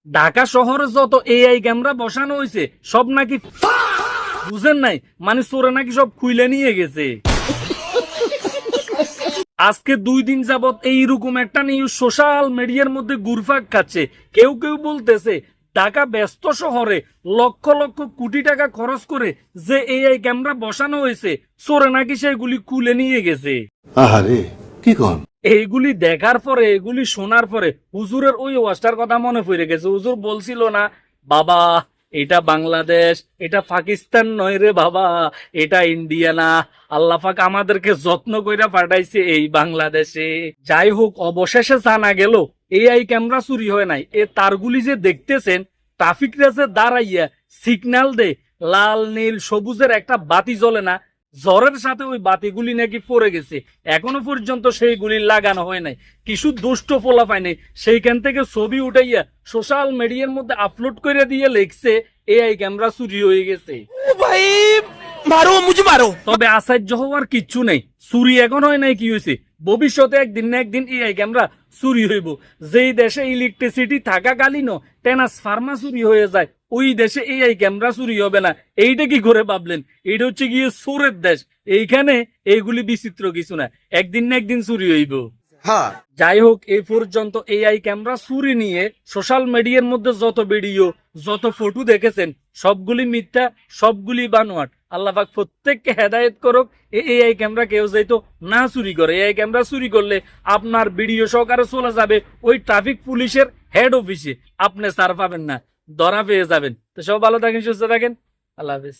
ঢাকা শহরে যত AI camera বসানো হয়েছে সব নাকি বুঝেন নাই, মানে চোরে নাকি সব খুইলে নিয়ে গেছে। আজকে 2 দিন যাবত এইরকম একটা নিউজ সোশ্যাল মিডিয়ার মধ্যে ঘুরপাক খাচ্ছে। কেউ কেউ বলতেছে ঢাকা ব্যস্ত শহরে লক্ষ লক্ষ কোটি টাকা খরচ করে যে এআই ক্যামেরা বসানো হয়েছে চোরে নাকি সেগুলি খুলে নিয়ে গেছে। আহারে কি কোন? এইগুলি দেখার পরে, এগুলি শোনার পরে হুজুরের ওই ওয়াজটার কথা মনে পড়ে গেছে। হুজুর বলছিল না, বাবা এটা বাংলাদেশ, এটা পাকিস্তান নয় রে বাবা, এটা ইন্ডিয়া না, আল্লাহ পাক আমাদেরকে যত্ন কইরা পাঠাইছে এই বাংলাদেশে। যাই হোক, অবশেষে জানা গেল এআই ক্যামেরা চুরি হয় নাই। এ তারগুলি যে দেখতেছেন, ট্রাফিক রেসে দাঁড়াইয়া সিগন্যাল দে, লাল নীল সবুজের একটা বাতি জ্বলে না, জ্বরের সাথে ওই বাতিগুলি নাকি পড়ে গেছে, এখনো পর্যন্ত সেইগুলি লাগানো হয় নাই। কিছু দুষ্ট পোলা পায় নাই, সেইখান থেকে ছবি উঠাইয়া সোশ্যাল মিডিয়ার মধ্যে আপলোড করে দিয়ে লিখছে এআই ক্যামেরা চুরি হয়ে গেছে। ভাই মারো, মুঝে মারো। তবে আশ্চর্য হওয়ার কিচ্ছু নেই, চুরি এখন হয় নাই কি হয়েছে, ভবিষ্যতে একদিন না একদিন এআই ক্যামেরা চুরি হইব। যেই দেশে ইলেকট্রিসিটি থাকাকালীনও ট্রান্সফরমার চুরি হয়ে যায়, ওই দেশে এআই ক্যামেরা চুরি হবে না। এইটা কি করে ভাবলেন? এটা হচ্ছে গিয়ে চোরের দেশ। এইখানে এইগুলি বিচিত্র কিছু না, একদিন না একদিন চুরি হইব। যাই হোক, এই পর্যন্ত এআই ক্যামেরা চুরি নিয়ে সোশ্যাল মিডিয়ার মধ্যে যত ভিডিও, যত ফটো দেখেছেন সবগুলি মিথ্যা, সবগুলি বানোয়াট। আল্লাহ পাক প্রত্যেককে হেদায়েত করুক, এআই ক্যামেরা কেউ যাইতো না চুরি করে। এআই ক্যামেরা চুরি করলে আপনার ভিডিও সহকারে চলে যাবে ওই ট্রাফিক পুলিশের হেড অফিসে, আপনি ছাড় পাবেন না, ধরা পেয়ে যাবেন। তো সব ভালো থাকেন, সুস্থ থাকেন, আল্লাহ হাফেজ।